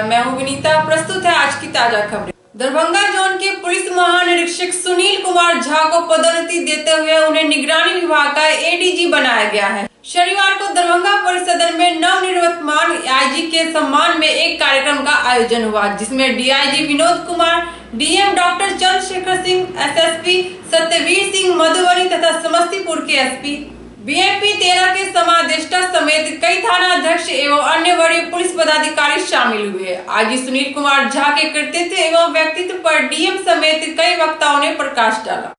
मैं हूं विनीता। प्रस्तुत है आज की ताजा खबरें। दरभंगा जोन के पुलिस महानिरीक्षक सुनील कुमार झा को पदोन्नति देते हुए उन्हें निगरानी विभाग का एडीजी बनाया गया है। शनिवार को दरभंगा परिसदन में नवनिर्वाचित आईजी के सम्मान में एक कार्यक्रम का आयोजन हुआ, जिसमें DIG Vinod Kumar, DM doctor Chandrashekhar Singh, SSP Satyaveer Singh Madhubani तथा समस्तीपुर के एसपी बीएमपी 13 के समादेष्टा समेत कई थाना अध्यक्ष एवं अन्य बड़े पुलिस पदाधिकारी शामिल हुए। आईजी सुनील कुमार झा के कृतित्व एवं व्यक्तित्व पर डीएम समेत कई वक्ताओं ने प्रकाश डाला।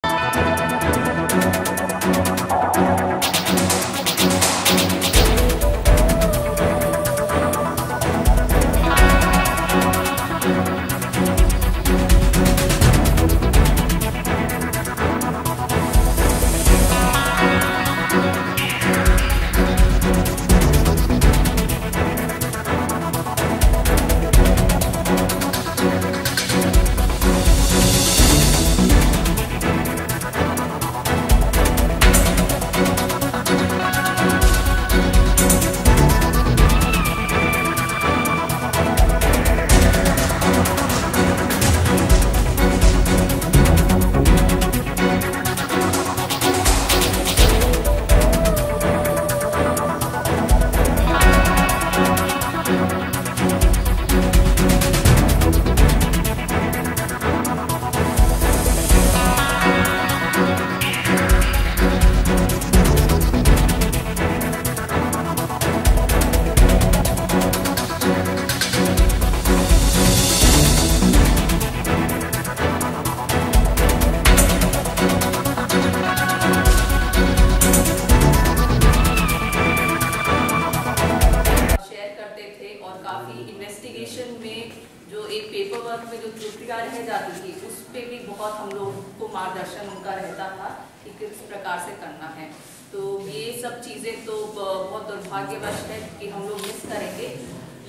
इन्वेस्टिगेशन में जो एक पेपर वर्क में जो त्रुटियां रह जाती थी, उस पे भी बहुत हम लोग को मार्गदर्शन उनका रहता था कि किस प्रकार से करना है। तो ये सब चीज़ें तो बहुत दुर्भाग्यवश है कि हम लोग मिस करेंगे,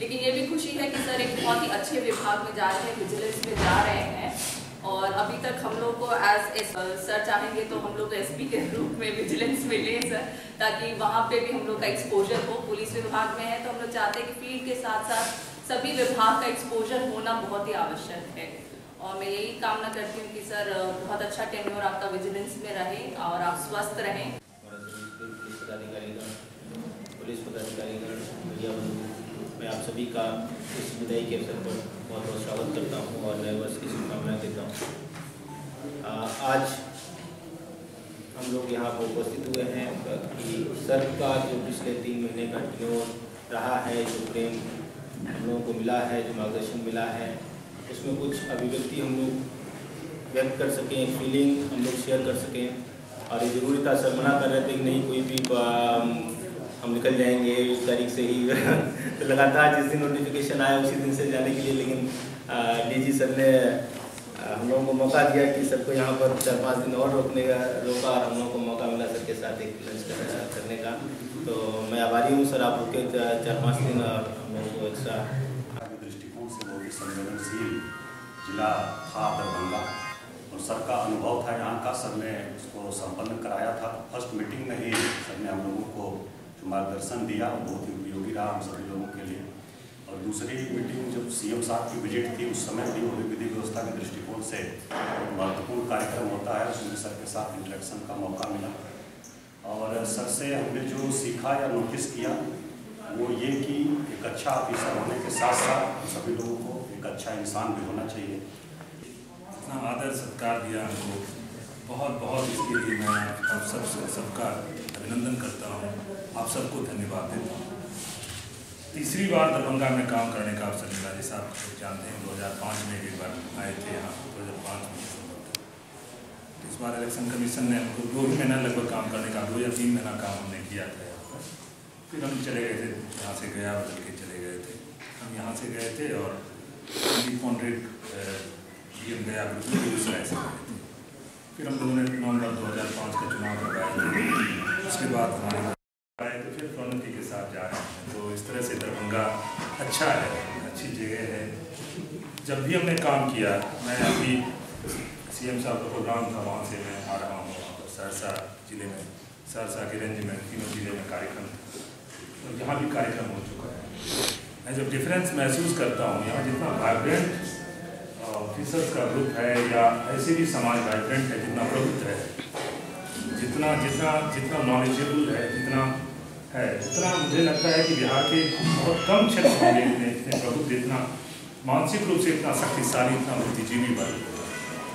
लेकिन ये भी खुशी है कि सर एक बहुत ही अच्छे विभाग में जा रहे हैं, विजिलेंस में जा रहे हैं। और अभी तक हम लोग को सर चाहेंगे तो हम लोग एसपी के रूप में विजिलेंस में लें सर, ताकि वहाँ पे भी हम लोग का एक्सपोजर हो। पुलिस विभाग में है तो हम लोग चाहते हैं कि फील्ड के साथ साथ सभी विभाग का एक्सपोजर होना बहुत ही आवश्यक है। और मैं यही कामना करती हूँ कि सर बहुत अच्छा टेन्योर आपका विजिलेंस में रहे और आप स्वस्थ रहें। पुलिस पदाधिकारीगण, मीडिया बंधु, मैं आप सभी का इस विदाई के अवसर पर बहुत बहुत स्वागत करता हूँ और नए वर्ष की शुभकामनाएं देता हूँ। आज हम लोग यहाँ पर उपस्थित हुए हैं कि सर का जो पिछले 3 महीने का टेन्योर रहा है, जो प्रेम हम लोगों को मिला है, जो मार्गदर्शन मिला है, उसमें कुछ अभिव्यक्ति हम लोग व्यक्त कर सकें, फीलिंग हम लोग शेयर कर सकें। और ये जरूरी था, सर मना कर रहे थे कि नहीं कोई भी हम निकल जाएंगे इस तारीख से ही तो लगातार जिस दिन नोटिफिकेशन आया उसी दिन से जाने के लिए, लेकिन डीजी सर ने हम लोगों को मौका दिया कि सबको यहाँ पर 4-5 दिन और रोका और हम लोगों को मौका मिला सर के साथ एक लंच करने का। तो मैं आभारी हूँ सर, आप रुके 4-5 दिन और हम लोगों को एक्स्ट्रा दृष्टिकोण से बहुत ही संवेदनशील जिला था दरभंगा, और सर का अनुभव था यहाँ का। सर ने उसको संपन्न कराया था। फर्स्ट मीटिंग में ही सर ने हम लोगों को जो मार्गदर्शन दिया बहुत ही उपयोगी रहा हम सभी लोगों के लिए। और दूसरी मीटिंग जब सीएम साहब की विजिट थी, उस समय भी विधि व्यवस्था के दृष्टिकोण से महत्वपूर्ण कार्यक्रम होता है, उसमें सर के साथ इंटरेक्शन का मौका मिला। और सर से हमने जो सीखा या नोटिस किया वो ये कि एक अच्छा ऑफिसर होने के साथ साथ सभी लोगों को एक अच्छा इंसान भी होना चाहिए। इतना आदर सत्कार दिया हमको, बहुत बहुत इसके लिए मैं आप सबका अभिनंदन करता हूँ, आप सबको धन्यवाद देता हूँ। तीसरी बार दरभंगा में काम करने का अवसर मिला। जैसा आप जानते हैं 2005 में एक बार आए थे यहाँ, 2005 में। इस बार इलेक्शन कमीशन ने हमको 2 ही महीना लगभग काम करने का, 2 या 3 महीना काम हमने किया था यहाँ पर। फिर फिर हम चले गए थे, यहाँ से गया बदल के चले गए थे। हम यहाँ से गए थे और कॉन्ट्रैक्ट गया बेगूसराय से गए थे। फिर हम लोगों ने नवंबर 2005 का चुनाव करवाया, उसके बाद हमारे आए तो फिर प्रोन्नति के साथ जा रहे हैं। तो इस तरह से दरभंगा अच्छा है, अच्छी जगह है। जब भी हमने काम किया, मैं अभी CM साहब का प्रोग्राम था, वहाँ से मैं आ रहा हूँ सहरसा जिले में, सहरसा के रेंज में तीनों जिले में कार्यक्रम, तो यहाँ भी कार्यक्रम हो चुका है। मैं जब डिफरेंस महसूस करता हूँ, यहाँ जितना वाइब्रेंट ऑफिसर्स का ग्रुप है या ऐसे भी समाज वाइब्रेंट है, जितना प्रबुद्ध है, जितना जितना जितना नॉलेजेबल है, जितना है, उतना मुझे लगता है कि बिहार के बहुत कम क्षेत्र होंगे इतने प्रबुद्ध, इतना मानसिक रूप से इतना शक्तिशाली, इतना बुद्धिजीवी वर्ग।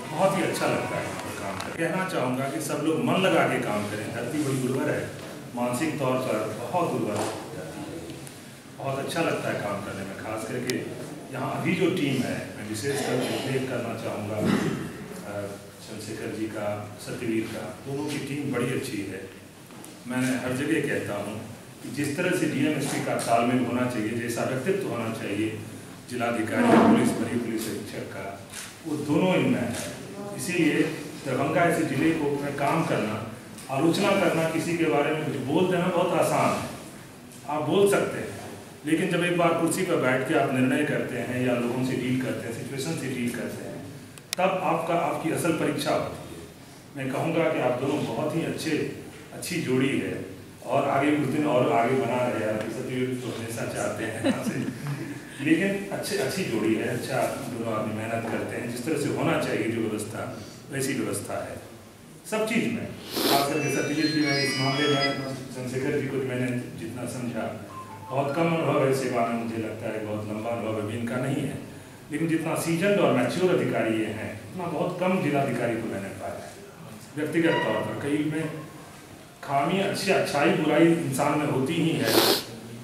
बहुत ही अच्छा लगता है यहाँ पर काम कर। कहना चाहूँगा कि सब लोग मन लगा के काम करें। धरती बड़ी उर्वर है, मानसिक तौर पर बहुत उर्वर है, बहुत अच्छा लगता है काम करने में। खास करके यहाँ अभी जो टीम है, मैं विशेषकर उल्लेख करना चाहूँगा चंद्रशेखर जी का, सत्यवीर का, दोनों की टीम बड़ी अच्छी है। मैं हर जगह कहता हूँ कि जिस तरह से DMSP का तालमेल होना चाहिए, जैसा व्यक्तित्व होना चाहिए जिलाधिकारी, पुलिस, बड़ी पुलिस अधीक्षक का, वो दोनों इनमें है। इसीलिए दरभंगा ऐसे जिले को में काम करना, आलोचना करना, किसी के बारे में कुछ बोल देना बहुत आसान है, आप बोल सकते हैं। लेकिन जब एक बार कुर्सी पर बैठ के आप निर्णय करते हैं या लोगों से डील करते हैं, सिचुएशन से डील करते हैं, तब आपकी असल परीक्षा होती है। मैं कहूँगा कि आप दोनों बहुत ही अच्छी जोड़ी है और आगे कुछ दिन और आगे बना रहे हैं, तो हमेशा चाहते हैं यहाँ से। लेकिन अच्छी जोड़ी है, अच्छा दोनों आदमी मेहनत करते हैं, जिस तरह से होना चाहिए जो व्यवस्था, वैसी व्यवस्था है सब चीज़ में। खास करके सत्यजीत जी में इस मामले में, चंद्रशेखर जी को मैंने जितना समझा, बहुत कम अनुभव है सेवा में, मुझे लगता है बहुत लंबा अनुभव अभी इनका नहीं है, लेकिन जितना सीजनड और मैच्योर अधिकारी ये हैं, उतना बहुत कम जिलाधिकारी को मैंने पाया है व्यक्तिगत तौर पर। कई में खामी, अच्छाई बुराई इंसान में होती ही है,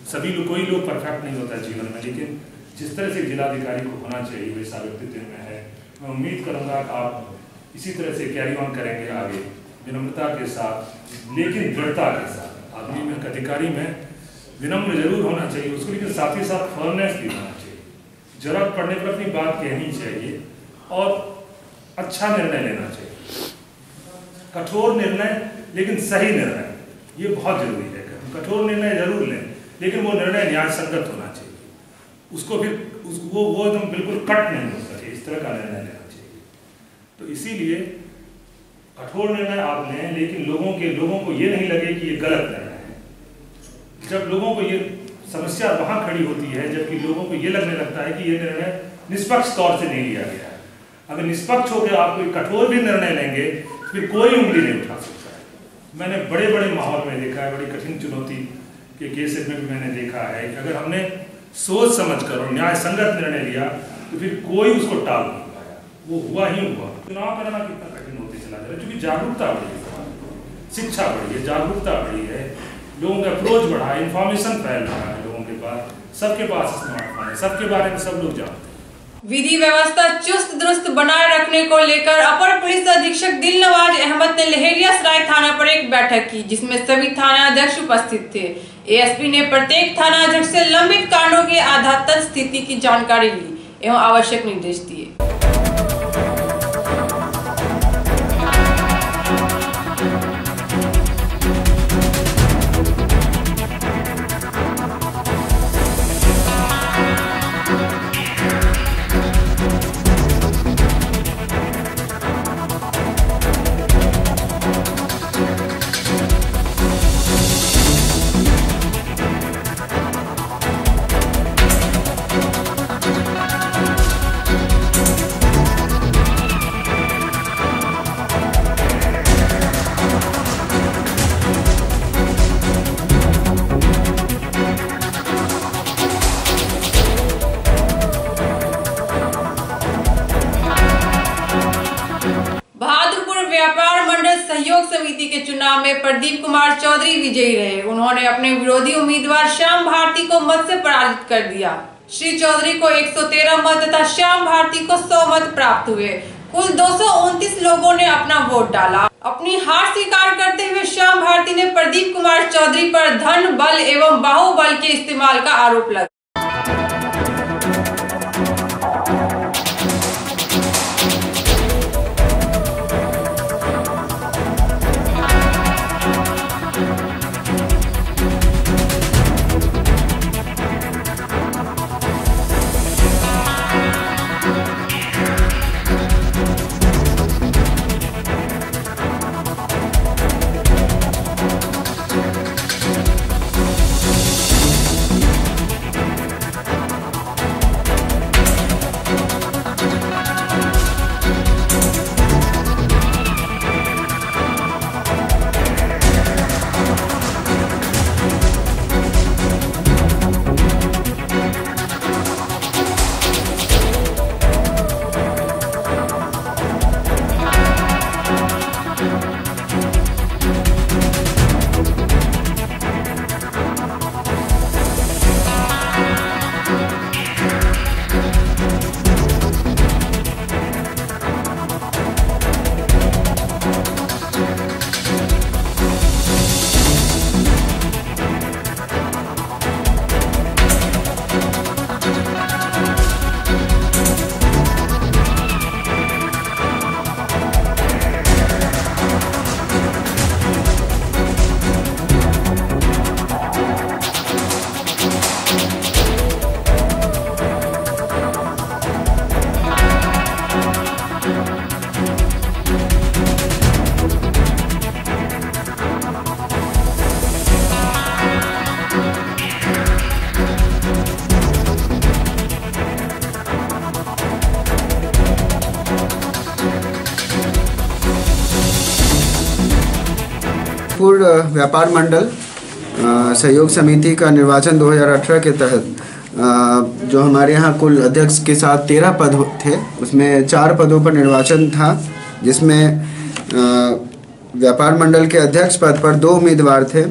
सभी लोग, कोई लोग परफेक्ट नहीं होता है जीवन में, लेकिन जिस तरह से जिलाधिकारी को होना चाहिए वैसा व्यक्तित्व में है। मैं उम्मीद करूँगा कि आप इसी तरह से कैरी ऑन करेंगे आगे, विनम्रता के साथ, लेकिन दृढ़ता के साथ। आदमी में, अधिकारी में विनम्र जरूर होना चाहिए उसको, लेकिन साथ ही साथ फर्मनेस भी होना चाहिए। जरूरत पड़ने पर अपनी बात कहनी चाहिए और अच्छा निर्णय लेना चाहिए, कठोर निर्णय लेकिन सही निर्णय, ये बहुत जरूरी है। कठोर निर्णय जरूर लें, लेकिन वो निर्णय न्याय संगत होना चाहिए। उसको फिर वो एकदम बिल्कुल कट नहीं हो सके, इस तरह का निर्णय लेना चाहिए। तो इसीलिए कठोर निर्णय आप लें, लेकिन लोगों को ये नहीं लगे कि ये गलत निर्णय है। जब लोगों को ये समस्या वहाँ खड़ी होती है, जबकि लोगों को ये लगने लगता है कि ये निर्णय निष्पक्ष तौर से नहीं लिया गया है। अगर निष्पक्ष होकर आप कोई कठोर भी निर्णय लेंगे, फिर कोई उंगली नहीं उठा सकता है। मैंने बड़े बड़े माहौल में देखा है, बड़ी कठिन चुनौती के केसेस में भी मैंने देखा है कि अगर हमने सोच समझ कर और न्याय संगत निर्णय लिया तो फिर कोई उसको टाल नहीं पाया, वो हुआ ही हुआ। चुनाव करना कितना कठिन होते चला जा रहा है, क्योंकि जागरूकता बढ़ी है, शिक्षा बढ़ी है, जागरूकता बढ़ी है, लोगों का अप्रोच बढ़ा है, इन्फॉर्मेशन फैल रहा है लोगों के पास, सबके पास स्मार्टफोन है, सबके बारे में सब लोग जानते हैं। विधि व्यवस्था चुस्त दुरुस्त बनाए रखने को लेकर अपर पुलिस अधीक्षक दिलनवाज अहमद ने लहेरियासराय थाना पर एक बैठक की, जिसमें सभी थाना अध्यक्ष उपस्थित थे। ASP ने प्रत्येक थाना अध्यक्ष से लंबित कांडों के आधार स्थिति की जानकारी ली एवं आवश्यक निर्देश दिए। समिति के चुनाव में प्रदीप कुमार चौधरी विजयी रहे। उन्होंने अपने विरोधी उम्मीदवार श्याम भारती को मत से पराजित कर दिया। श्री चौधरी को 113 मत तथा श्याम भारती को 100 मत प्राप्त हुए। कुल 229 लोगों ने अपना वोट डाला। अपनी हार स्वीकार करते हुए श्याम भारती ने प्रदीप कुमार चौधरी पर धन बल एवं बाहुबल के इस्तेमाल का आरोप लगाया। व्यापार मंडल सहयोग समिति का निर्वाचन 2018 के तहत जो हमारे यहाँ कुल अध्यक्ष के साथ 13 पद थे, उसमें 4 पदों पर निर्वाचन था, जिसमें व्यापार मंडल के अध्यक्ष पद पर 2 उम्मीदवार थे,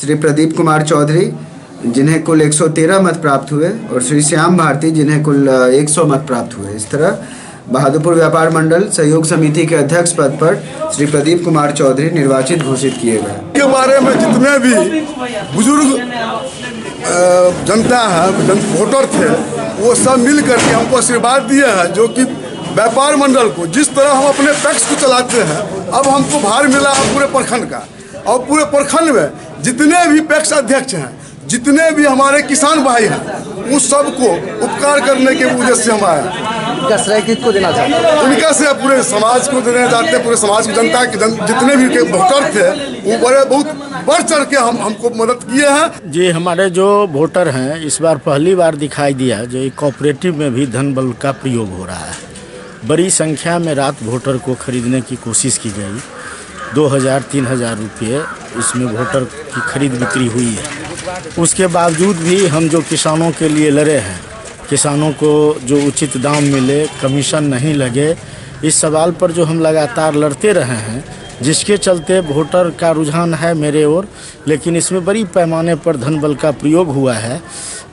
श्री प्रदीप कुमार चौधरी जिन्हें कुल 113 मत प्राप्त हुए और श्री श्याम भारती जिन्हें कुल 100 मत प्राप्त हुए। इस तरह बहादुरपुर व्यापार मंडल सहयोग समिति के अध्यक्ष पद पर श्री प्रदीप कुमार चौधरी निर्वाचित घोषित किए गए। के बारे में जितने भी बुजुर्ग जनता है, वोटर थे, वो सब मिल करके हमको आशीर्वाद दिए हैं, जो कि व्यापार मंडल को जिस तरह हम अपने पैक्स को चलाते हैं, अब हमको भार मिला है पूरे प्रखंड का, और पूरे प्रखंड में जितने भी पैक्स अध्यक्ष हैं, जितने भी हमारे किसान भाई हैं, उस सबको उपकार करने के वजह से हम आए। उनका श्रेय किसको देना चाहते हैं? उनका से पूरे समाज को देना चाहते हैं, पूरे समाज की जनता की जितने भी वोटर थे वो बड़े बहुत बढ़ चढ़ के हमको मदद किए हैं। जी, हमारे जो वोटर हैं इस बार पहली बार दिखाई दिया जो कोऑपरेटिव में भी धन बल का प्रयोग हो रहा है। बड़ी संख्या में रात वोटर को खरीदने की कोशिश की गई, 2000-3000 रुपये इसमें वोटर की खरीद बिक्री हुई है। उसके बावजूद भी हम जो किसानों के लिए लड़े हैं, किसानों को जो उचित दाम मिले, कमीशन नहीं लगे, इस सवाल पर जो हम लगातार लड़ते रहे हैं, जिसके चलते वोटर का रुझान है मेरे ओर, लेकिन इसमें बड़ी पैमाने पर धन बल का प्रयोग हुआ है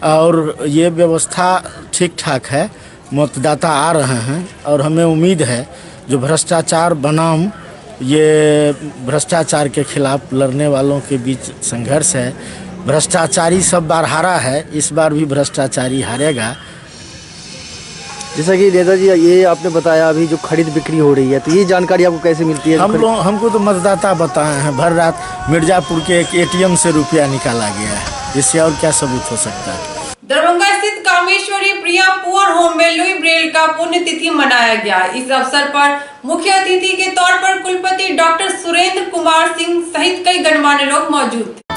और ये व्यवस्था ठीक ठाक है। मतदाता आ रहे हैं और हमें उम्मीद है जो भ्रष्टाचार बनाम ये भ्रष्टाचार के खिलाफ लड़ने वालों के बीच संघर्ष है। भ्रष्टाचारी सब बार हारा है, इस बार भी भ्रष्टाचारी हारेगा। जैसा कि नेता जी ये आपने बताया अभी जो खरीद बिक्री हो रही है, तो ये जानकारी आपको कैसे मिलती है? हमको तो मतदाता बताए हैं, भर रात मिर्जापुर के एक ATM से रुपया निकाला गया है, इससे और क्या सबूत हो सकता है। दरभंगा स्थित कामेश्वरी प्रिया पुअर होम में लुई ब्रेल का पुण्यतिथि मनाया गया। इस अवसर पर मुख्य अतिथि के तौर पर कुलपति डॉक्टर सुरेंद्र कुमार सिंह सहित कई गणमान्य लोग मौजूद थे।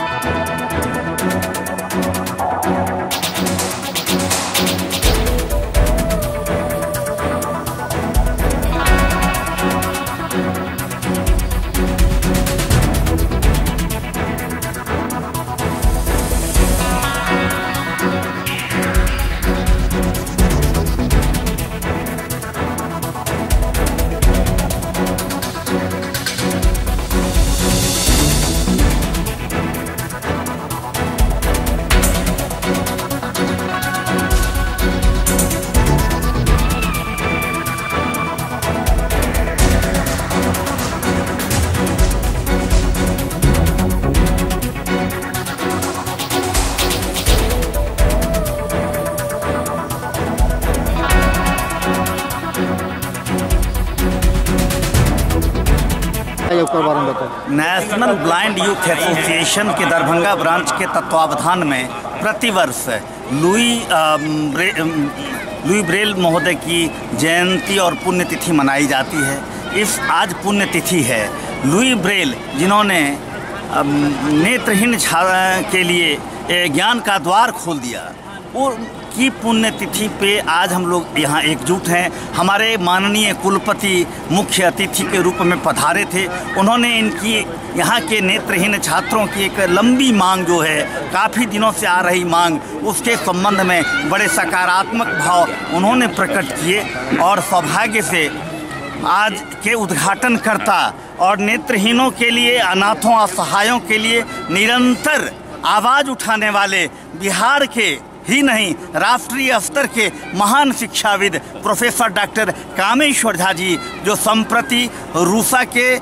है उसके बारे में बताइए। नेशनल ब्लाइंड यूथ एसोसिएशन के दरभंगा ब्रांच के तत्वावधान में प्रतिवर्ष लुई ब्रेल महोदय की जयंती और पुण्यतिथि मनाई जाती है। इस आज पुण्यतिथि है। लुई ब्रेल जिन्होंने नेत्रहीन के लिए ज्ञान का द्वार खोल दिया, वो की पुण्यतिथि पे आज हम लोग यहाँ एकजुट हैं। हमारे माननीय कुलपति मुख्य अतिथि के रूप में पधारे थे। उन्होंने इनकी यहाँ के नेत्रहीन छात्रों की एक लंबी मांग जो है, काफ़ी दिनों से आ रही मांग, उसके संबंध में बड़े सकारात्मक भाव उन्होंने प्रकट किए और सौभाग्य से आज के उद्घाटनकर्ता और नेत्रहीनों के लिए, अनाथों, असहायों के लिए निरंतर आवाज़ उठाने वाले बिहार के ही नहीं राष्ट्रीय स्तर के महान शिक्षाविद प्रोफेसर डॉक्टर कामेश्वर झा जी, जो संप्रति रूसा के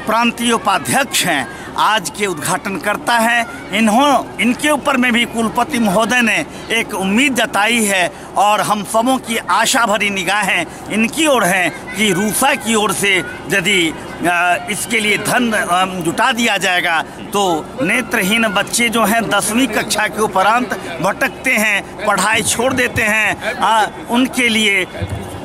प्रांतीय उपाध्यक्ष हैं, आज के उद्घाटन करता है। इनके ऊपर में भी कुलपति महोदय ने एक उम्मीद जताई है और हम सबों की आशा भरी निगाहें इनकी ओर हैं कि रूसा की ओर से यदि इसके लिए धन जुटा दिया जाएगा तो नेत्रहीन बच्चे जो हैं 10वीं कक्षा के उपरांत भटकते हैं, पढ़ाई छोड़ देते हैं,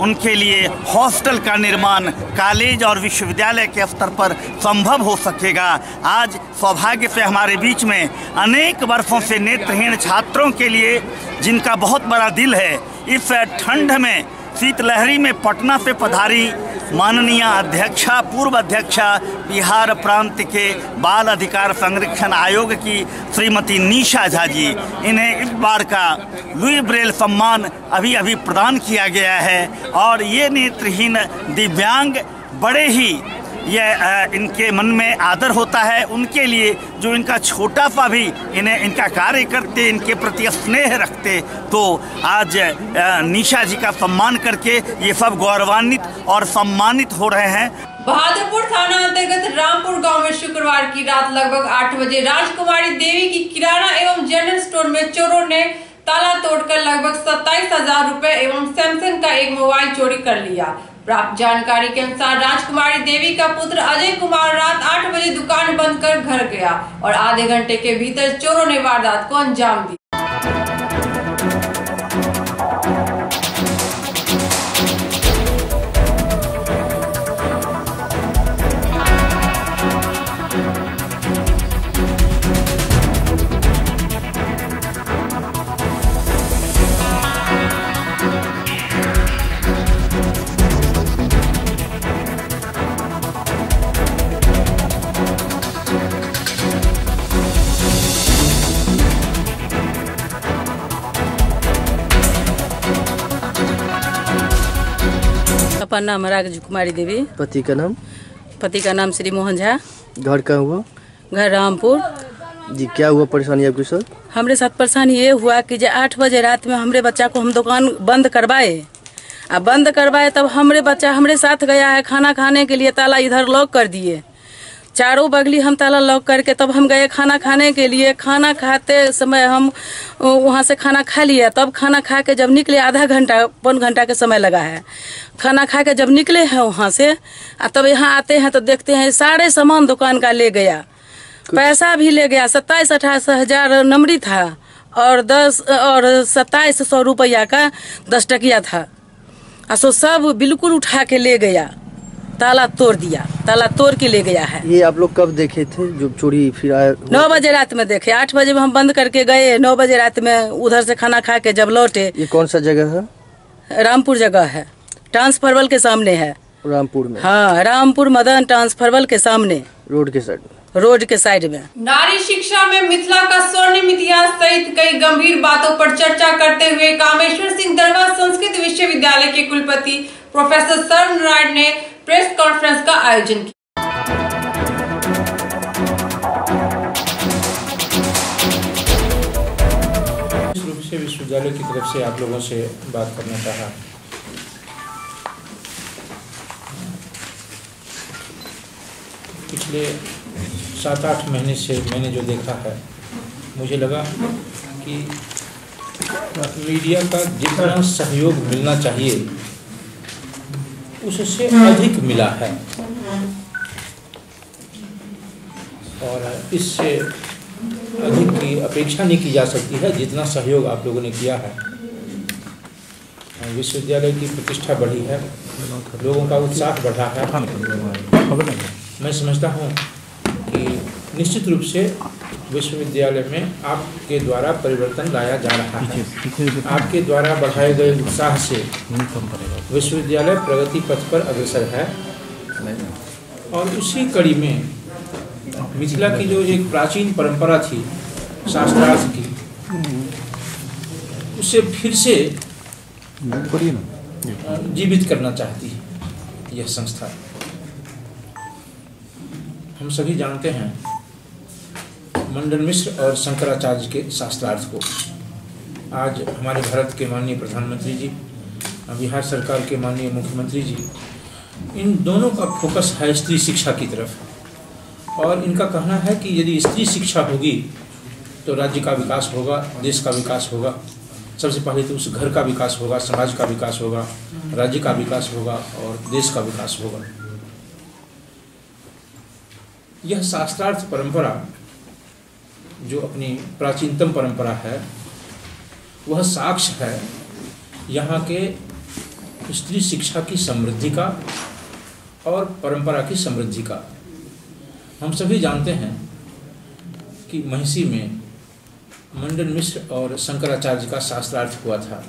उनके लिए हॉस्टल का निर्माण कॉलेज और विश्वविद्यालय के स्तर पर संभव हो सकेगा। आज सौभाग्य से हमारे बीच में अनेक वर्षों से नेत्रहीन छात्रों के लिए, जिनका बहुत बड़ा दिल है, इस ठंड में शीतलहरी में पटना से पधारी माननीय अध्यक्षा, पूर्व अध्यक्षा बिहार प्रांत के बाल अधिकार संरक्षण आयोग की श्रीमती निशा झा जी, इन्हें इस बार का लुई ब्रेल सम्मान अभी अभी प्रदान किया गया है। और ये नेत्रहीन दिव्यांग बड़े ही इनके मन में आदर होता है उनके लिए, जो इनका छोटा सा भी इनका कार्य करते, इनके प्रति स्नेह रखते, तो आज निशा जी का सम्मान करके ये सब गौरवान्वित और सम्मानित हो रहे हैं। बहादुरपुर थाना अंतर्गत रामपुर गांव में शुक्रवार की रात लगभग 8 बजे राजकुमारी देवी की किराना एवं जनरल स्टोर में चोरों ने ताला तोड़कर लगभग 27,000 रुपए एवं सैमसंग का एक मोबाइल चोरी कर लिया। प्राप्त जानकारी के अनुसार राजकुमारी देवी का पुत्र अजय कुमार रात 8 बजे दुकान बंद कर घर गया और आधे घंटे के भीतर चोरों ने वारदात को अंजाम दिया। नाम राजकुमारी देवी। पति का नाम? पति का नाम श्री मोहन झा। घर कहाँ हुआ? घर रामपुर जी। क्या हुआ परेशानी आपके साथ? हमारे साथ परेशानी ये हुआ कि 8 बजे रात में हमारे बच्चा को हम दुकान बंद करवाए तब हमारे बच्चा हमारे साथ गया है खाना खाने के लिए, ताला इधर लॉक कर दिए, चारों बगली हम ताला लॉक करके तब हम गए खाना खाने के लिए। खाना खाते समय हम वहाँ से खाना खा लिया, तब खाना खा के जब निकले आधा घंटा पौन घंटा के समय लगा है। खाना खा के जब निकले हैं वहाँ से तब यहाँ आते हैं तो देखते हैं सारे सामान दुकान का ले गया, पैसा भी ले गया। 27-28 हजार नमरी था और 2700 रुपया का 10 टकिया था। सो सब बिल्कुल उठा के ले गया, ताला तोड़ दिया, ताला तोड़ के ले गया है। ये आप लोग कब देखे थे जो चोरी फिर आया? 9 बजे रात में देखे। 8 बजे में हम बंद करके गए, 9 बजे रात में उधर से खाना खा के जब लौटे। ये कौन सा जगह है? रामपुर जगह है, ट्रांसफार्मर के सामने है। रामपुर में? हाँ, रामपुर मदन ट्रांसफार्मर के सामने, रोड के साइड में। नारी शिक्षा में मिथिला का स्वर्णिम इतिहास सहित कई गंभीर बातों पर चर्चा करते हुए कामेश्वर सिंह दरबार संस्कृत विश्वविद्यालय के कुलपति प्रोफेसर शरण राय ने प्रेस कॉन्फ्रेंस का आयोजन किया। इस रूप से विश्वविद्यालय की तरफ से आप लोगों से बात करना चाहा। पिछले 7-8 महीने से मैंने जो देखा है, मुझे लगा कि मीडिया का जितना सहयोग मिलना चाहिए उससे अधिक मिला है। और इससे अधिक की अपेक्षा नहीं की जा सकती है जितना सहयोग आप लोगों ने किया है। विश्वविद्यालय की प्रतिष्ठा बढ़ी है, लोगों का उत्साह बढ़ा है। मैं समझता हूँ कि निश्चित रूप से विश्वविद्यालय में आपके द्वारा परिवर्तन लाया जा रहा है। आपके द्वारा बढ़ाए गए उत्साह से विश्वविद्यालय प्रगति पथ पर अग्रसर है और उसी कड़ी में मिथिला की जो एक प्राचीन परंपरा थी शास्त्रार्थ की, उसे फिर से जीवित करना चाहती है यह संस्था। हम सभी जानते हैं मंडन मिश्र और शंकराचार्य के शास्त्रार्थ को। आज हमारे भारत के माननीय प्रधानमंत्री जी, बिहार सरकार के माननीय मुख्यमंत्री जी, इन दोनों का फोकस है स्त्री शिक्षा की तरफ और इनका कहना है कि यदि स्त्री शिक्षा होगी तो राज्य का विकास होगा, देश का विकास होगा। सबसे पहले तो उस घर का विकास होगा, समाज का विकास होगा, राज्य का विकास होगा और देश का विकास होगा। यह शास्त्रार्थ परंपरा जो अपनी प्राचीनतम परंपरा है, वह साक्ष्य है यहाँ के स्त्री शिक्षा की समृद्धि का और परंपरा की समृद्धि का। हम सभी जानते हैं कि महिषी में मंडन मिश्र और शंकराचार्य का शास्त्रार्थ हुआ था।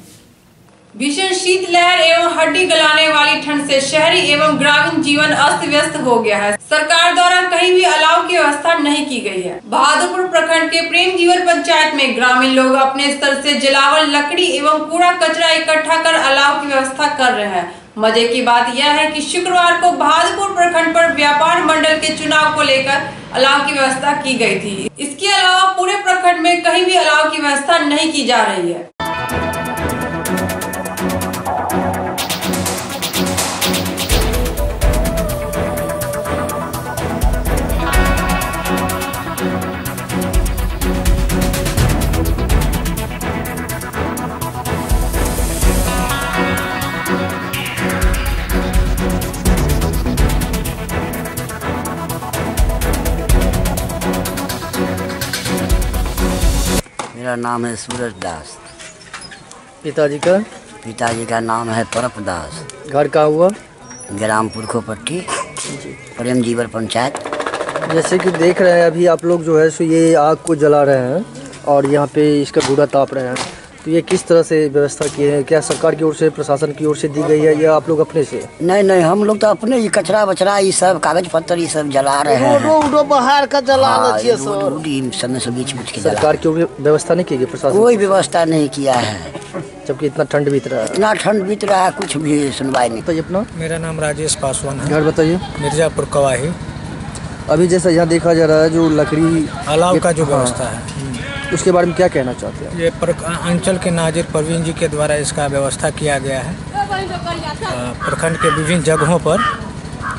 भीषण शीतलहर एवं हड्डी गलाने वाली ठंड से शहरी एवं ग्रामीण जीवन अस्त व्यस्त हो गया है। सरकार द्वारा कहीं भी अलाव की व्यवस्था नहीं की गई है। बहादुरपुर प्रखंड के प्रेम जीवन पंचायत में ग्रामीण लोग अपने स्तर से जलावन, लकड़ी एवं कूड़ा कचरा इकट्ठा कर अलाव की व्यवस्था कर रहे हैं। मजे की बात यह है कि शुक्रवार को बहादुरपुर प्रखंड पर व्यापार मंडल के चुनाव को लेकर अलाव की व्यवस्था की गई थी। इसके अलावा पूरे प्रखंड में कहीं भी अलाव की व्यवस्था नहीं की जा रही है। मेरा नाम है सूरज दास। पिताजी का नाम है परप दास। घर का हुआ ग्राम पुरखोपट्टी, प्रेम जीवन पंचायत। जैसे कि देख रहे हैं अभी आप लोग जो है सो ये आग को जला रहे हैं और यहाँ पे इसका धुआं ताप रहे हैं, तो ये किस तरह से व्यवस्था की है? क्या सरकार की ओर से, प्रशासन की ओर से दी गई है या आप लोग अपने से? नहीं, हम लोग तो अपने ही कचरा बचरा ये सब कागज पत्तर ये सब जला रहे हैं। रोड बाहर का जला समय से बीच के सरकार की व्यवस्था नहीं की गई, प्रशासन कोई व्यवस्था नहीं किया है। जबकि इतना ठंड बीत रहा है, इतना ठंड बीत रहा है, कुछ भी सुनवाई नहीं। तो अपना मेरा नाम राजेश पासवान है। घर बताइए। मिर्जापुर कवाही। अभी जैसा यहाँ देखा जा रहा है जो लकड़ी अलाव का जो व्यवस्था है उसके बारे में क्या कहना चाहते हैं? ये अंचल के नाजिर परवीन जी के द्वारा इसका व्यवस्था किया गया है। प्रखंड के विभिन्न जगहों पर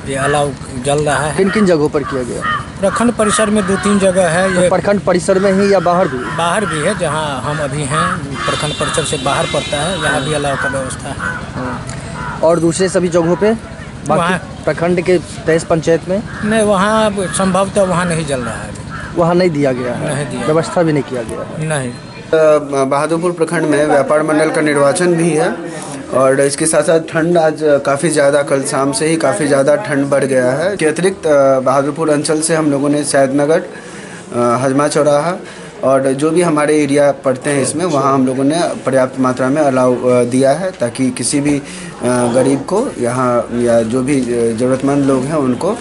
ये अलाव जल रहा है। किन किन जगहों पर किया गया? प्रखंड परिसर में 2-3 जगह है। ये प्रखंड परिसर में ही या बाहर भी? बाहर भी है, जहाँ हम अभी हैं प्रखंड परिसर से बाहर पड़ता है, यहाँ भी अलाव का व्यवस्था है। और दूसरे सभी जगहों पे वहाँ प्रखंड के तहस पंचायत में नहीं, वहाँ संभवतः वहाँ नहीं जल रहा है। वहाँ नहीं दिया गया है, नहीं दिया, व्यवस्था भी नहीं किया गया नहीं। बहादुरपुर प्रखंड में व्यापार मंडल का निर्वाचन भी है और इसके साथ साथ ठंड आज काफ़ी ज़्यादा, कल शाम से ही काफ़ी ज़्यादा ठंड बढ़ गया है। के अतिरिक्त बहादुरपुर अंचल से हम लोगों ने सैदनगर, हजमा चौराहा और जो भी हमारे एरिया पड़ते हैं इसमें, वहाँ हम लोगों ने पर्याप्त मात्रा में अलाव दिया है ताकि किसी भी गरीब को यहाँ या जो भी ज़रूरतमंद लोग हैं उनको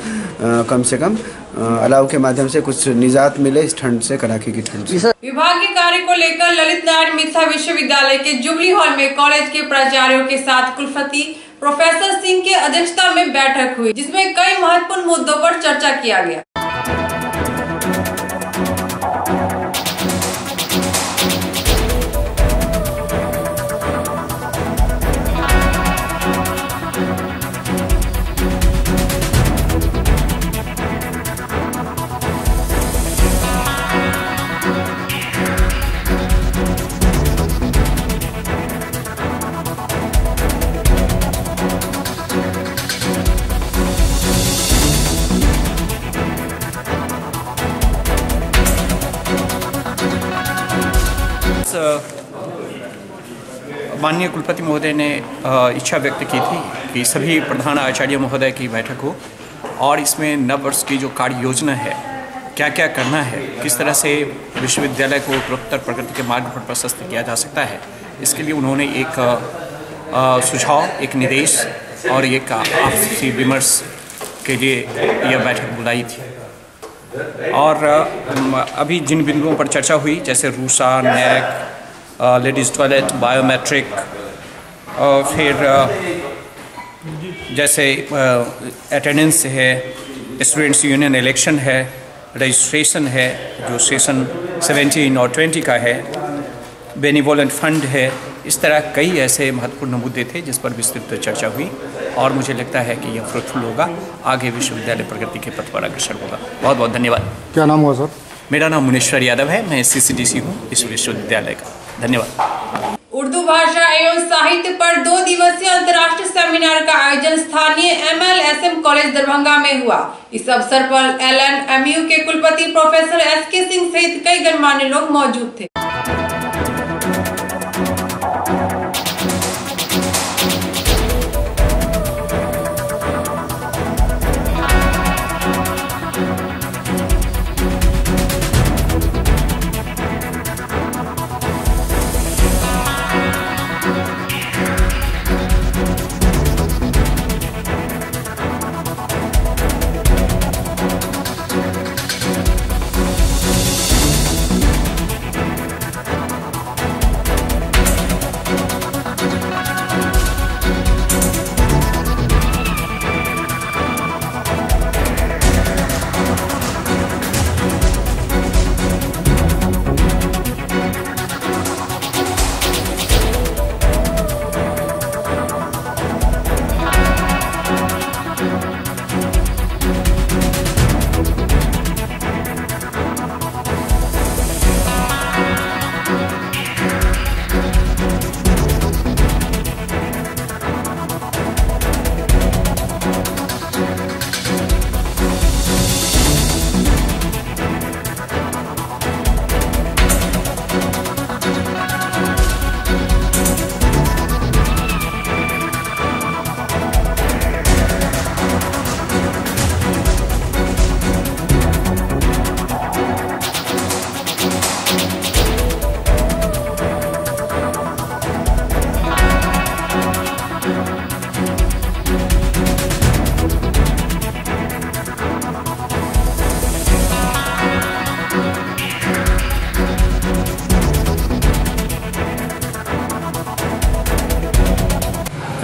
कम से कम अलाव के माध्यम से कुछ निजात मिले इस ठंड से, कड़ाके की ठंड से। विभाग के कार्य को लेकर ललित नारायण मिथिला विश्वविद्यालय के जुबली हॉल में कॉलेज के प्राचार्यों के साथ कुलपति प्रोफेसर सिंह के अध्यक्षता में बैठक हुई, जिसमें कई महत्वपूर्ण मुद्दों पर चर्चा किया गया। आज माननीय कुलपति महोदय ने इच्छा व्यक्त की थी कि सभी प्रधान आचार्य महोदय की बैठक हो और इसमें नव वर्ष की जो कार्य योजना है, क्या क्या करना है, किस तरह से विश्वविद्यालय को उत्तरोत्तर प्रगति के मार्ग पर प्रशस्त किया जा सकता है, इसके लिए उन्होंने एक सुझाव, एक निर्देश और एक आपसी विमर्श के लिए यह बैठक बुलाई थी। और अभी जिन बिंदुओं पर चर्चा हुई, जैसे RUSA, NAAC, ladies toilet, biometric, फिर जैसे अटेंडेंस है, स्टूडेंट्स यूनियन इलेक्शन है, रजिस्ट्रेशन है जो सेशन 17 और 20 का है, बेनिवोलेंट फंड है, इस तरह कई ऐसे महत्वपूर्ण मुद्दे थे जिस पर विस्तृत चर्चा हुई और मुझे लगता है कि यह फ्रूटफुल होगा, आगे विश्वविद्यालय प्रगति के पथ पर अग्रसर होगा। बहुत बहुत धन्यवाद। क्या नाम हुआ सर? मेरा नाम मुनीश्वर यादव है, मैं CCDC हूँ इस विश्वविद्यालय का। धन्यवाद। उर्दू भाषा एवं साहित्य पर 2 दिवसीय अंतर्राष्ट्रीय सेमिनार का आयोजन स्थानीय MLSM कॉलेज दरभंगा में हुआ। इस अवसर पर LNMU के कुलपति प्रोफेसर SK सिंह सहित कई गणमान्य लोग मौजूद थे।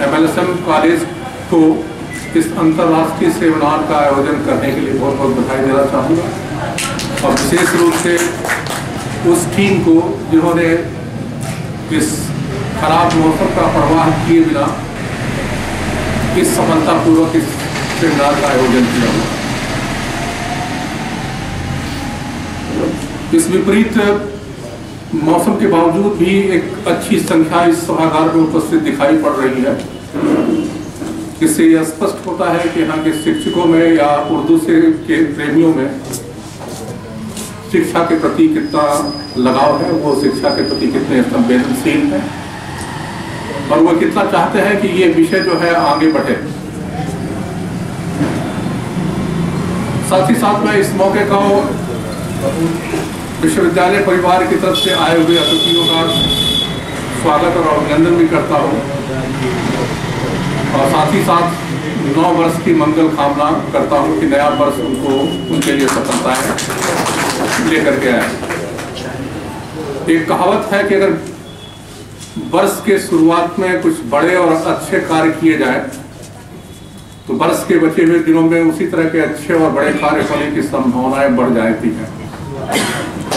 MLSM कॉलेज को इस अंतर्राष्ट्रीय सेमिनार का आयोजन करने के लिए बहुत बहुत बधाई देना चाहूँगा और विशेष रूप से उस टीम को जिन्होंने इस खराब मौसम का प्रवाह किए बिना इस सफलतापूर्वक इस सेमिनार का आयोजन किया हुआ। इस विपरीत मौसम के बावजूद भी एक अच्छी संख्या इस सभागार में उपस्थित दिखाई पड़ रही है। इससे यह स्पष्ट होता है कि यहाँ के शिक्षकों में या उर्दू से के प्रेमियों में शिक्षा के प्रति कितना लगाव है, वो शिक्षा के प्रति कितने संवेदनशील हैं और वो कितना चाहते हैं कि ये विषय जो है आगे बढ़े। साथ ही साथ मैं इस मौके को विश्वविद्यालय परिवार की तरफ से आए हुए अतिथियों का स्वागत और अभिनंदन भी करता हूँ और साथ ही साथ 9 वर्ष की मंगल कामना करता हूँ कि नया वर्ष उनके लिए सफलताएं लेकर के आए। एक कहावत है कि अगर वर्ष के शुरुआत में कुछ बड़े और अच्छे कार्य किए जाए तो वर्ष के बचे हुए दिनों में उसी तरह के अच्छे और बड़े कार्य होने की संभावनाएं बढ़ जाती हैं।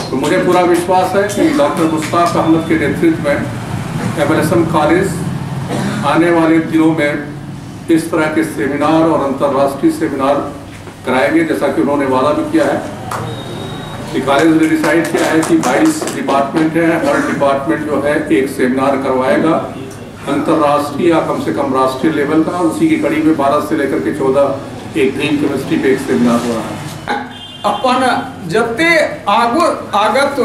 तो मुझे पूरा विश्वास है कि डॉक्टर मुश्ताक अहमद के नेतृत्व में MLSM कॉलेज आने वाले दिनों में इस तरह के सेमिनार और अंतर्राष्ट्रीय सेमिनार कराएंगे, जैसा कि उन्होंने वादा भी किया है कि कॉलेज ने डिसाइड किया है कि 22 डिपार्टमेंट हैं, हर डिपार्टमेंट जो है एक सेमिनार करवाएगा अंतर्राष्ट्रीय या कम से कम राष्ट्रीय लेवल का। उसी की कड़ी में 12 से लेकर के 14 एक ग्रीन केमिस्ट्री पे एक सेमिनार हो रहा है। अपन जते आगत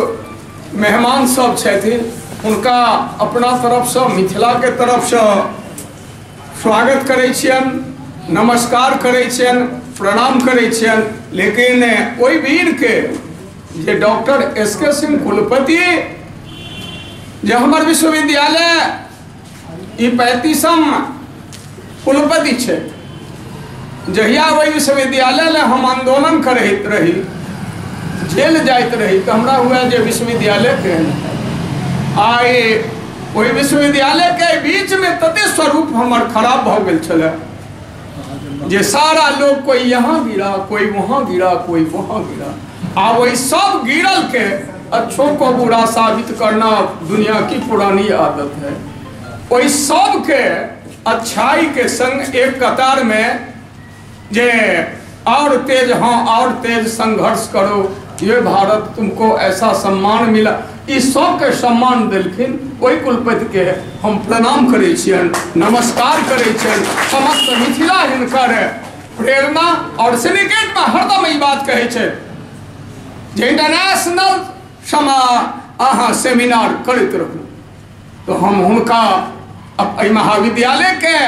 मेहमान सब छथिन हुनका अपना तरफ से मिथिला के तरफ से स्वागत करै छियनि, नमस्कार करै छियनि, प्रणाम करै छियनि। लेकिन ओहि वीर के जे डॉक्टर एस.के. सिंह कुलपति जे हमर विश्वविद्यालय ई 35म कुलपति छै, जहिया वही विश्वविद्यालय ले हम आंदोलन करैत रही, जेल जाइत रही, तो हमरा हुआ जे विश्वविद्यालय के आए वही विश्वविद्यालय के बीच में तते स्वरूप हमर खराब भ गेल छले जे सारा लोग कोई यहाँ गिरा, कोई वहाँ गिरा, कोई वहाँ गिरा। आ वही सब गिरल के अच्छों को बुरा साबित करना दुनिया की पुरानी आदत है। वही सब के अच्छाई के संग एक कतार में जे और तेज, हाँ और तेज संघर्ष करो, ये भारत तुमको ऐसा सम्मान मिला, इस सब के सम्मान दिलखिन। वही कुलपति के हम प्रणाम करे छियन, नमस्कार करे छियन। समस्त मिथिला हिनकर प्रेरणा और सिंडिकेट में हरदम ई बात कहे छे जे इंटरनेशनल अहाँ सेमिनार करते रहू, तो हम हुनका महाविद्यालय के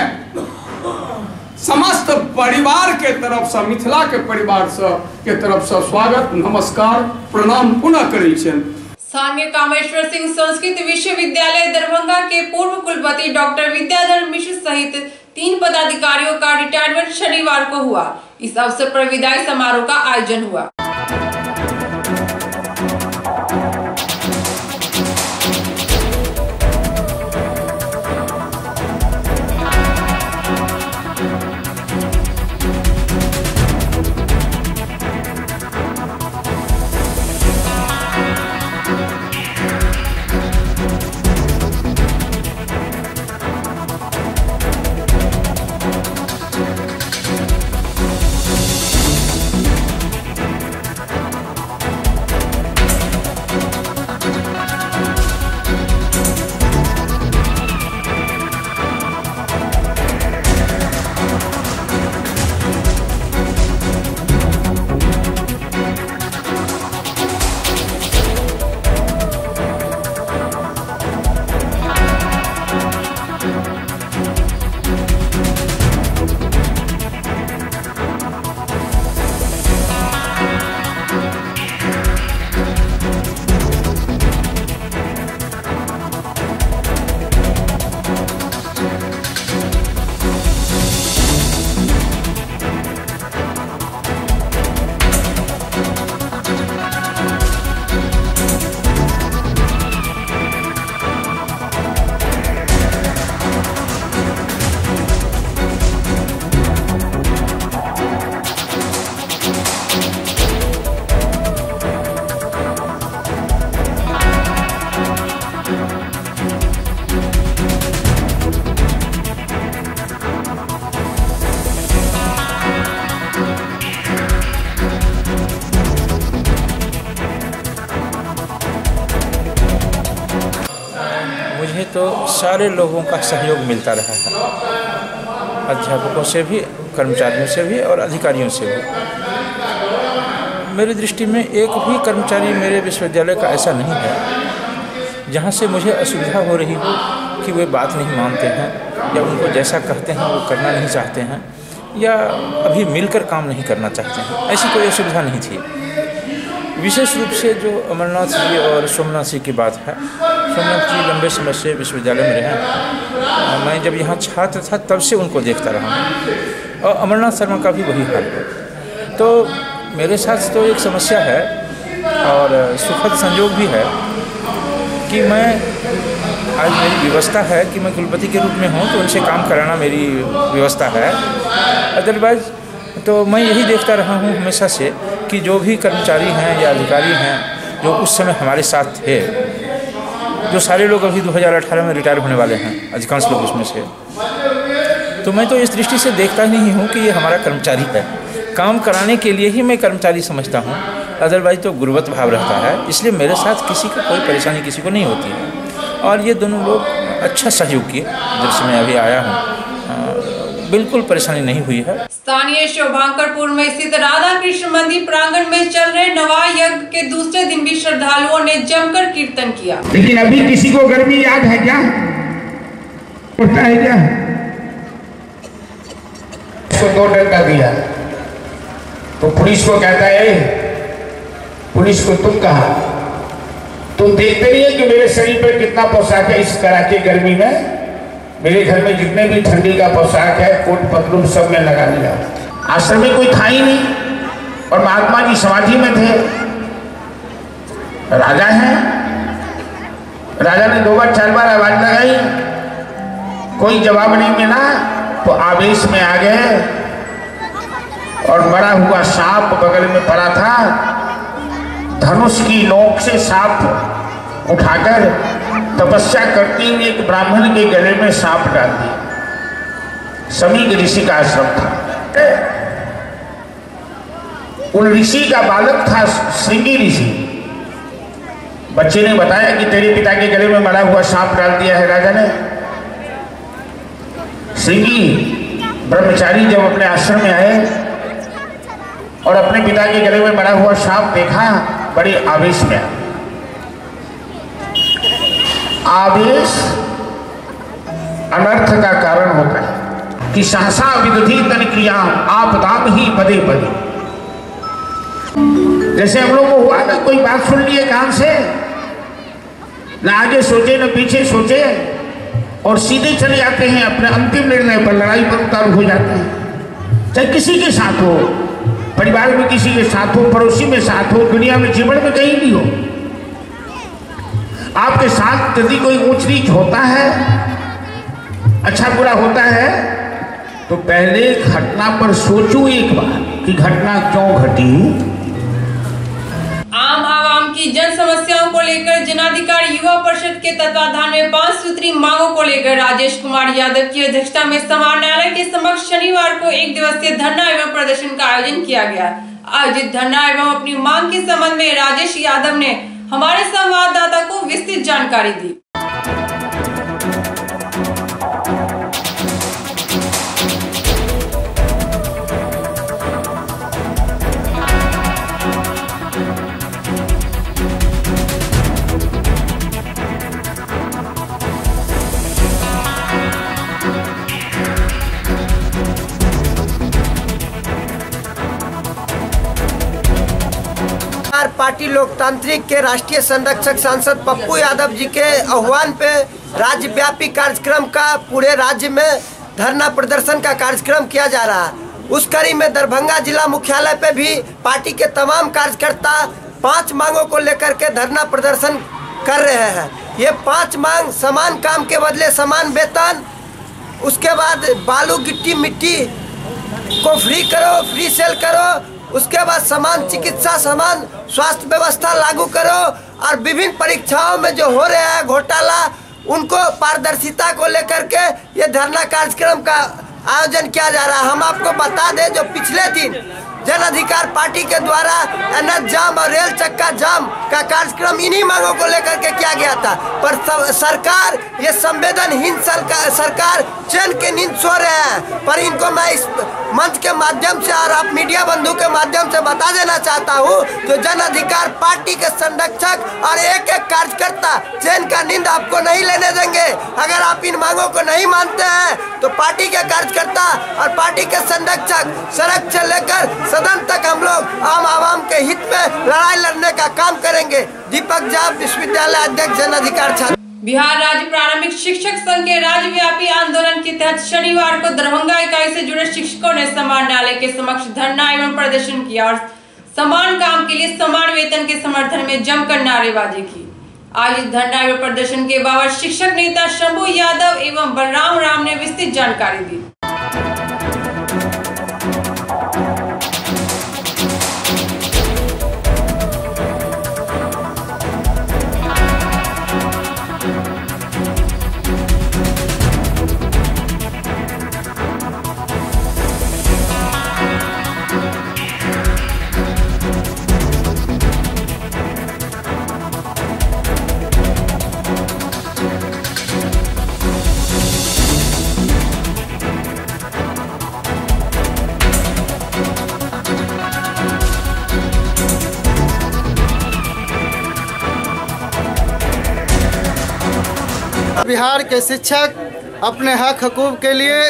समस्त परिवार के तरफ से, मिथिला के परिवार से के तरफ से स्वागत, नमस्कार, प्रणाम पुनः करै छियनि। स्थानीय कामेश्वर सिंह संस्कृत विश्वविद्यालय दरभंगा के पूर्व कुलपति डॉक्टर विद्याधर मिश्र सहित 3 पदाधिकारियों का रिटायरमेंट शनिवार को हुआ। इस अवसर पर विदाई समारोह का आयोजन हुआ। तो सारे लोगों का सहयोग मिलता रहा है, अध्यापकों से भी, कर्मचारियों से भी और अधिकारियों से भी। मेरी दृष्टि में एक भी कर्मचारी मेरे विश्वविद्यालय का ऐसा नहीं है जहाँ से मुझे असुविधा हो रही हो कि वे बात नहीं मानते हैं या उनको जैसा कहते हैं वो करना नहीं चाहते हैं या अभी मिलकर काम नहीं करना चाहते हैं, ऐसी कोई असुविधा नहीं थी। विशेष रूप से जो अमरनाथ जी और सोमनाथ जी की बात है, सोमनाथ जी लंबे समय से विश्वविद्यालय में रहे हैं, मैं जब यहाँ छात्र था तब से उनको देखता रहा हूँ, और अमरनाथ शर्मा का भी वही हाल है। तो मेरे साथ तो एक समस्या है और सुखद संयोग भी है कि मैं आज मेरी व्यवस्था है कि मैं कुलपति के रूप में हूँ तो उनसे काम कराना मेरी व्यवस्था है। अदरवाइज तो मैं यही देखता रहा हूँ हमेशा से कि जो भी कर्मचारी हैं या अधिकारी हैं जो उस समय हमारे साथ थे, जो सारे लोग अभी 2018 में रिटायर होने वाले हैं, अधिकांश लोग उसमें से, तो मैं तो इस दृष्टि से देखता ही नहीं हूँ कि ये हमारा कर्मचारी है। काम कराने के लिए ही मैं कर्मचारी समझता हूँ, अदरवाइज तो गुरुवत भाव रहता है। इसलिए मेरे साथ किसी को कोई परेशानी किसी को नहीं होती है। और ये दोनों लोग अच्छा सहयोग किए। जब से मैं अभी आया हूँ बिल्कुल परेशानी नहीं हुई है। स्थानीय शोभांकरपुर में स्थित राधा कृष्ण मंदिर प्रांगण में चल रहे नवा यज्ञ के दूसरे दिन भी श्रद्धालुओं ने जमकर कीर्तन किया। लेकिन अभी किसी को गर्मी याद है क्या? पता है क्या? इसको 2 डंडा दिया तो पुलिस को कहता है, पुलिस को तुम कहा, तुम देखते नहीं है कि मेरे शरीर पर कितना पोशाक है इस कड़ाके गर्मी में? मेरे घर में जितने भी ठंडी का पोशाक है, कोट पतलून सब में लगा लिया। आश्रम में कोई था ही नहीं और महात्मा जी समाधि में थे। राजा है, राजा ने 2 बार 4 बार आवाज लगाई, कोई जवाब नहीं मिला तो आवेश में आ गए और मरा हुआ सांप बगल में पड़ा था, धनुष की नोक से सांप उठाकर तपस्या करती हुई एक ब्राह्मण के गले में सांप डाल दिया। समीक ऋषि का आश्रम था। उन ऋषि का बालक था श्रृंगी ऋषि। बच्चे ने बताया कि तेरे पिता के गले में मरा हुआ सांप डाल दिया है राजा ने। श्रृंगी ब्रह्मचारी जब अपने आश्रम में आए और अपने पिता के गले में मरा हुआ सांप देखा, बड़े आवेश में आए। आवेश अनर्थ का कारण होता है कि सहसा विदधि तन क्रिया आपदाम ही पदे पदे। जैसे हम लोग को हुआ ना, कोई बात सुन लिए कान से, न आगे सोचे न पीछे सोचे और सीधे चले जाते हैं अपने अंतिम निर्णय पर, लड़ाई पर उतारू हो जाते हैं। चाहे किसी के साथ हो, परिवार में किसी के साथ हो, पड़ोसी में साथ हो, दुनिया में जीवन में कहीं भी हो, आपके साथ यदि कोई ऊंच नीच होता है, अच्छा बुरा होता है, तो पहले घटना पर सोचो एक बार कि घटना क्यों घटी। आम आवाम की जन समस्याओं को लेकर जनाधिकार युवा परिषद के तत्वाधान में 5 सूत्री मांगों को लेकर राजेश कुमार यादव की अध्यक्षता में समान न्यायालय के समक्ष शनिवार को 1 दिवसीय धरना एवं प्रदर्शन का आयोजन किया गया। आयोजित धरना एवं अपनी मांग के संबंध में राजेश यादव ने हमारे संवाददाता को विस्तृत जानकारी दी। पार्टी लोकतांत्रिक के राष्ट्रीय संरक्षक सांसद पप्पू यादव जी के आह्वान पे राज्यव्यापी कार्यक्रम का पूरे राज्य में धरना प्रदर्शन का कार्यक्रम किया जा रहा है। उस कड़ी में दरभंगा जिला मुख्यालय पे भी पार्टी के तमाम कार्यकर्ता 5 मांगों को लेकर के धरना प्रदर्शन कर रहे हैं। ये 5 मांग: समान काम के बदले समान वेतन, उसके बाद बालू गिट्टी मिट्टी को फ्री करो, फ्री सेल करो, उसके बाद समान चिकित्सा, समान स्वास्थ्य व्यवस्था लागू करो, और विभिन्न परीक्षाओं में जो हो रहा है घोटाला, उनको पारदर्शिता को लेकर के ये धरना कार्यक्रम का आयोजन किया जा रहा है। हम आपको बता दें, जो पिछले दिन जन अधिकार पार्टी के द्वारा एनएच जाम और रेल चक्का जाम का कार्यक्रम इन्हीं मांगों को लेकर के किया गया था, पर सरकार ये संवेदनहीन सरकार चैन के नींद सो रहे हैं। पर इनको मैं इस मंच के माध्यम से और आप मीडिया बंधु के माध्यम से बता देना चाहता हूँ, जो जन अधिकार पार्टी के संरक्षक और एक एक कार्यकर्ता चैन का नींद आपको नहीं लेने देंगे। अगर आप इन मांगों को नहीं मानते हैं तो पार्टी के कार्यकर्ता और पार्टी के संरक्षक सड़क से लेकर सदन तक हम लोग आम आवाम के हित में लड़ाई लड़ने का काम करेंगे। दीपक झा, विश्वविद्यालय अध्यक्ष, जन अधिकार छात्र। बिहार राज्य प्रारंभिक शिक्षक संघ के राज्यव्यापी आंदोलन के तहत शनिवार को दरभंगा इकाई से जुड़े शिक्षकों ने समान न्यायालय के समक्ष धरना एवं प्रदर्शन किया और समान काम के लिए समान वेतन के समर्थन में जमकर नारेबाजी की। आज इस धरना एवं प्रदर्शन के बाबत शिक्षक नेता शंभू यादव एवं बलराम राम ने विस्तृत जानकारी दी। बिहार के शिक्षक अपने हक हकूक़ के लिए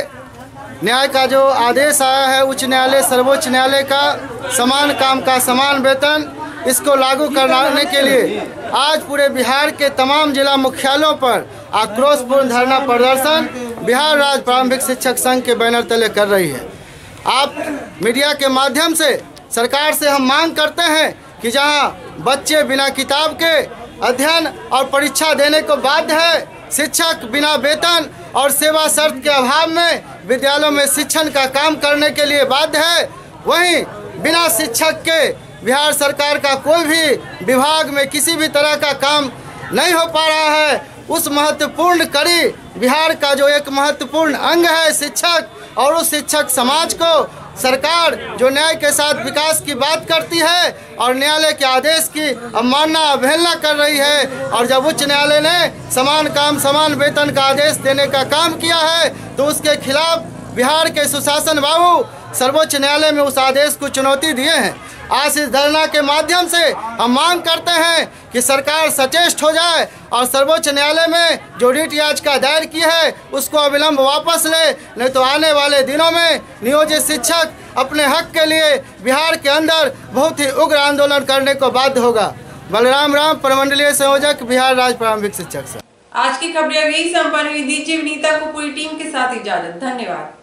न्याय का जो आदेश आया है उच्च न्यायालय सर्वोच्च न्यायालय का, समान काम का समान वेतन, इसको लागू कराने के लिए आज पूरे बिहार के तमाम जिला मुख्यालयों पर आक्रोशपूर्ण धरना प्रदर्शन बिहार राज्य प्रारंभिक शिक्षक संघ के बैनर तले कर रही है। आप मीडिया के माध्यम से सरकार से हम मांग करते हैं कि जहां बच्चे बिना किताब के अध्ययन और परीक्षा देने को बाध्य है, शिक्षक बिना वेतन और सेवा शर्त के अभाव में विद्यालयों में शिक्षण का काम करने के लिए बाध्य है, वहीं बिना शिक्षक के बिहार सरकार का कोई भी विभाग में किसी भी तरह का काम नहीं हो पा रहा है। उस महत्वपूर्ण कड़ी बिहार का जो एक महत्वपूर्ण अंग है शिक्षक, और उस शिक्षक समाज को सरकार जो न्याय के साथ विकास की बात करती है और न्यायालय के आदेश की अवमानना अवहेलना कर रही है, और जब उच्च न्यायालय ने समान काम समान वेतन का आदेश देने का काम किया है तो उसके खिलाफ बिहार के सुशासन बाबू सर्वोच्च न्यायालय में उस आदेश को चुनौती दिए हैं। आज इस धरना के माध्यम से हम मांग करते हैं कि सरकार सचेष्ट हो जाए और सर्वोच्च न्यायालय में जो रिट याचिका दायर की है उसको अविलंब वापस ले, नहीं तो आने वाले दिनों में नियोजित शिक्षक अपने हक के लिए बिहार के अंदर बहुत ही उग्र आंदोलन करने को बाध्य होगा। बलराम राम, प्रमंडलीय संयोजक, बिहार राज्य प्रारंभिक शिक्षक संघ। आज की खबरें यही संपन्न हुई। दीजिए विनीता को पूरी टीम के साथ इजाजत। धन्यवाद।